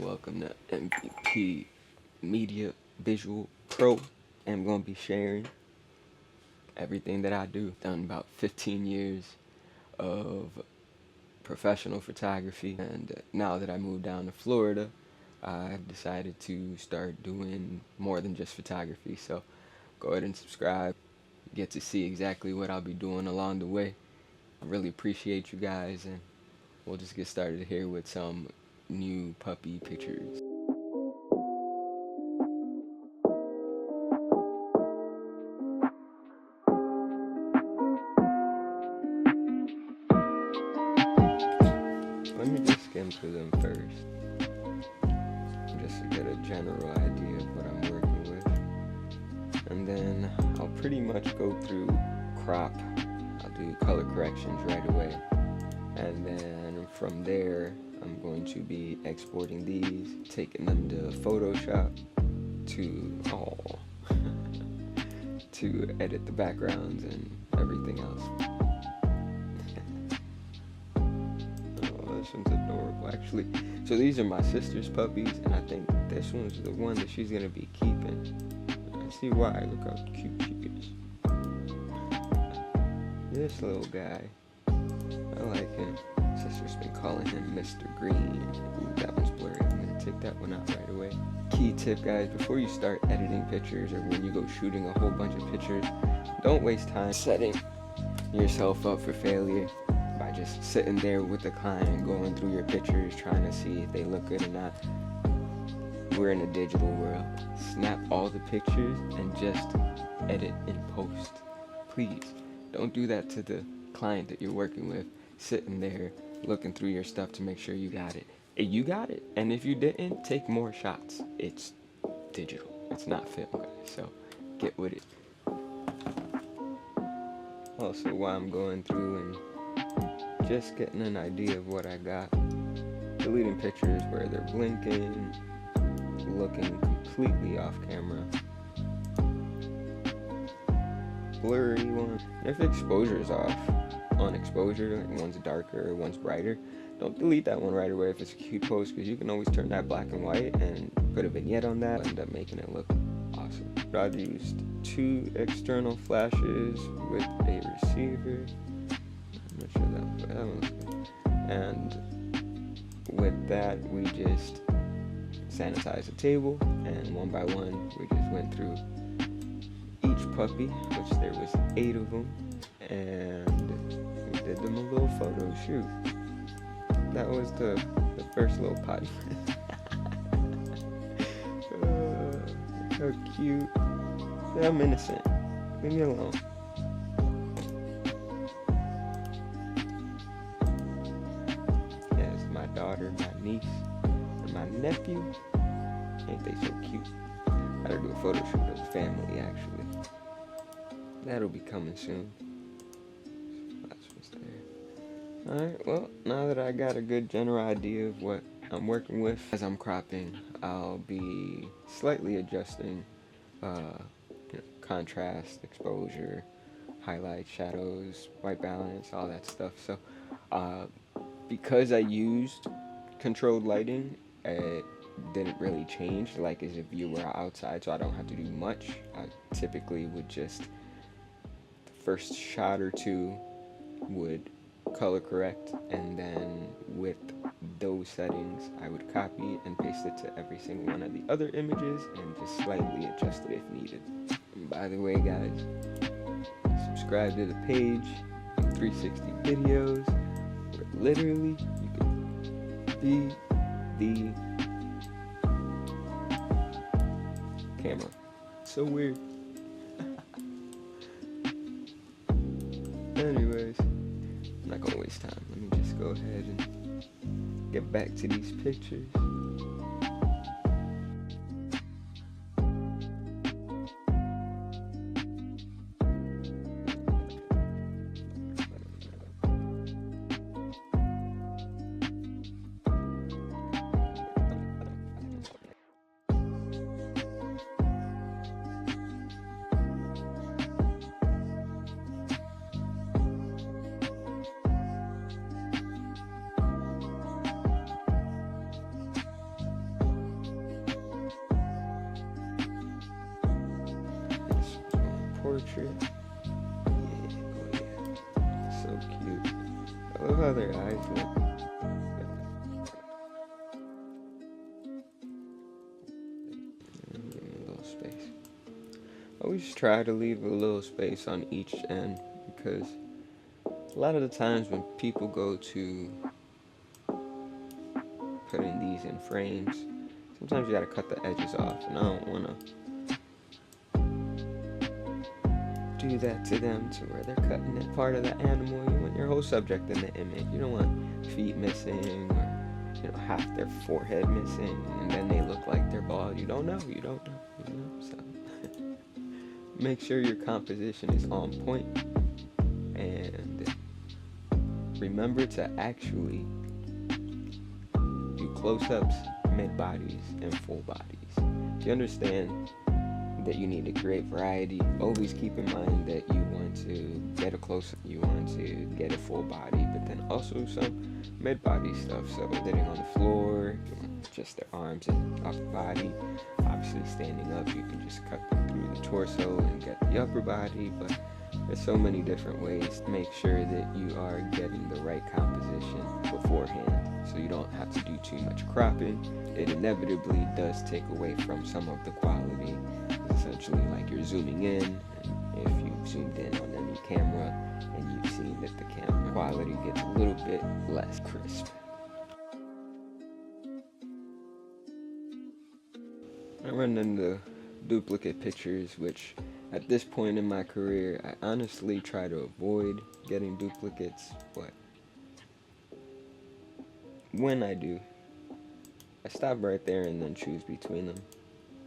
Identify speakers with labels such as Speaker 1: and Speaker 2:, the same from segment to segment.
Speaker 1: Welcome to MVP Media Visual Pro. I'm going to be sharing everything that I do. Done about 15 years of professional photography, and now that I moved down to Florida, I've decided to start doing more than just photography. So go ahead and subscribe. Get to see exactly what I'll be doing along the way. I really appreciate you guys, and we'll just get started here with some new puppy pictures. Let me just skim through them first, just to get a general idea of what I'm working with. And then I'll pretty much go through crop. I'll do color corrections right away. And then from there, I'm going to be exporting these, taking them to Photoshop to edit the backgrounds and everything else. This one's adorable, actually. So these are my sister's puppies, and I think this one's the one that she's gonna be keeping. I see why. Look how cute she is. This little guy, I like him. Sister's been calling him Mr. Green. Ooh, that one's blurry. I'm gonna take that one out right away. Key tip, guys: before you start editing pictures, or when you go shooting a whole bunch of pictures, don't waste time setting yourself up for failure by just sitting there with the client, going through your pictures, trying to see if they look good or not. We're in a digital world. Snap all the pictures and just edit in post. Please, don't do that to the client that you're working with, sitting there looking through your stuff to make sure you got it. If you got it, and if you didn't, take more shots. It's digital. It's not film, guys, so get with it. Also, while I'm going through and just getting an idea of what I got, deleting pictures where they're blinking, looking completely off camera, blurry one. If exposure is off, on exposure, like one's darker, one's brighter, don't delete that one right away if it's a cute post, because you can always turn that black and white and put a vignette on that, end up making it look awesome. I've used 2 external flashes with a receiver. I'm not sure that one looks good. And with that, we just sanitized the table, and one by one, we just went through each puppy, which there was 8 of them, and we did them a little photo shoot. That was the first little potty. How cute. See, I'm innocent. Leave me alone. There's my daughter, my niece, and my nephew. Ain't they so cute? I gotta do a photo shoot of the family, actually. That'll be coming soon. That's what's there. Alright, well, now that I got a good general idea of what I'm working with, as I'm cropping, I'll be slightly adjusting contrast, exposure, highlights, shadows, white balance, all that stuff. So because I used controlled lighting, it didn't really change like as if you were outside, so I don't have to do much. I typically would just, the first shot or two would color correct, and then with those settings I would copy and paste it to every single one of the other images and just slightly adjust it if needed. And by the way, guys, subscribe to the page, 360 videos, where literally you can be the camera. So weird. Anyways, I'm not gonna waste time. Let me just go ahead and get back to these pictures. portrait. Yeah, oh yeah. So cute. I love how their eyes look. Give me a little space. Always try to leave a little space on each end, because a lot of the times when people go to putting these in frames, sometimes you gotta cut the edges off, and I don't wanna do that to them to where they're cutting that part of the animal. You want your whole subject in the image. You don't want feet missing, or half their forehead missing, and then they look like they're bald. You don't know. So make sure your composition is on point, and remember to actually do close-ups, mid-bodies, and full bodies. If you understand that you need to create variety, always keep in mind that you want to get a close-up, you want to get a full body, but then also some mid-body stuff. So sitting on the floor, you want just their arms and upper body. Obviously standing up, you can just cut them through the torso and get the upper body, but there's so many different ways to make sure that you are getting the right composition beforehand, so you don't have to do too much cropping. It inevitably does take away from some of the quality. It's essentially like you're zooming in, and if you've zoomed in on any camera and you've seen that the camera quality gets a little bit less crisp. I run into duplicate pictures, which at this point in my career, I honestly try to avoid getting duplicates, but when I do, I stop right there and then choose between them.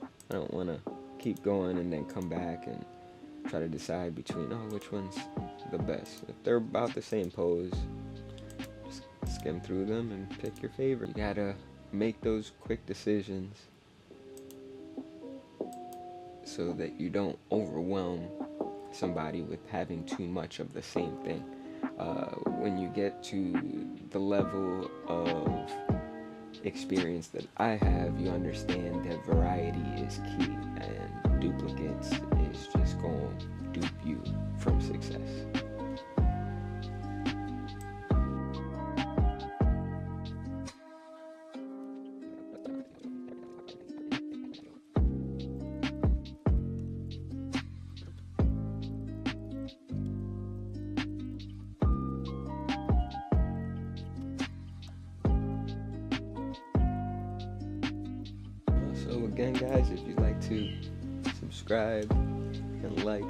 Speaker 1: I don't want to keep going and then come back and try to decide between, which one's the best. If they're about the same pose, just skim through them and pick your favorite. You gotta make those quick decisions so that you don't overwhelm somebody with having too much of the same thing. When you get to the level of experience that I have, you understand that variety is key, and duplicates is just going to dupe you from success. So again, guys, if you'd like to subscribe and like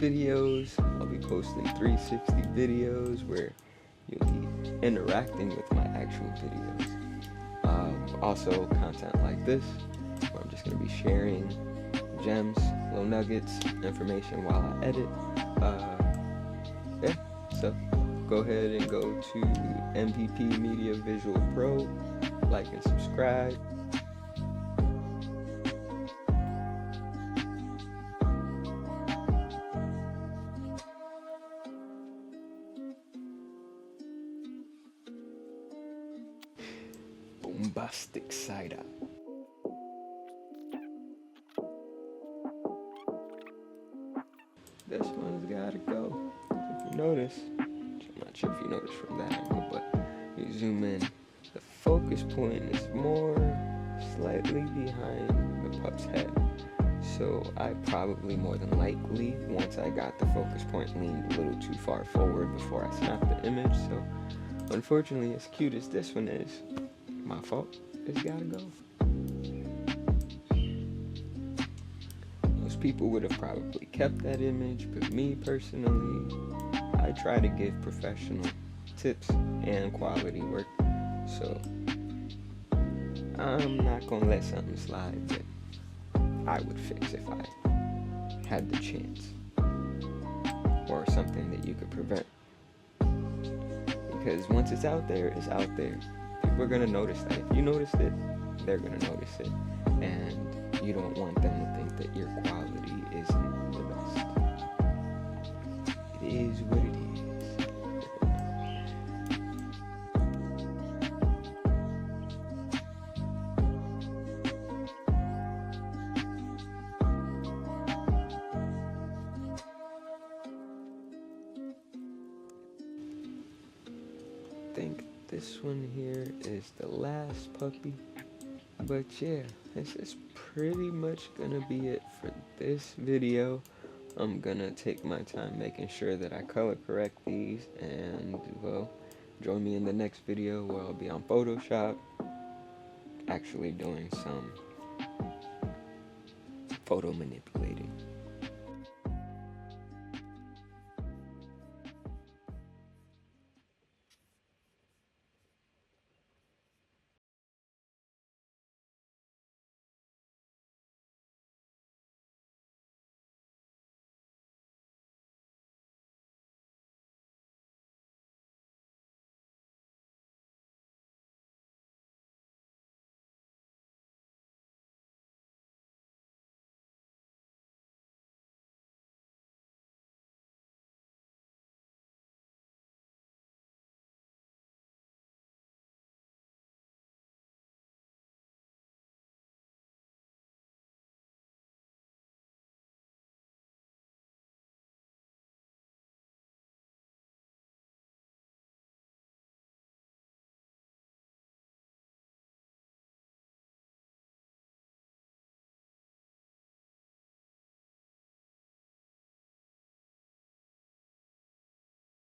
Speaker 1: videos, I'll be posting 360 videos where you'll be interacting with my actual videos. Also content like this, where I'm just going to be sharing gems, little nuggets, information while I edit. So go ahead and go to MVP Media Visual Pro, like and subscribe. Bombastic side out. This one's gotta go. If you notice, I'm not sure if you noticed from that angle, but you zoom in, the focus point is more slightly behind the pup's head. So I probably more than likely, once I got the focus point, leaned a little too far forward before I snapped the image. So unfortunately, as cute as this one is, my fault, it's gotta go. Most people would have probably kept that image, but me personally, I try to give professional tips and quality work. So I'm not gonna let something slide that I would fix if I had the chance, or something that you could prevent. Because once it's out there, it's out there. People are going to notice that. If you noticed it, they're going to notice it. And you don't want them to think that your quality isn't the best. It is what it is. think this one here is the last puppy. But yeah, this is pretty much gonna be it for this video. I'm gonna take my time making sure that I color correct these, and well, join me in the next video where I'll be on Photoshop actually doing some photo manipulating.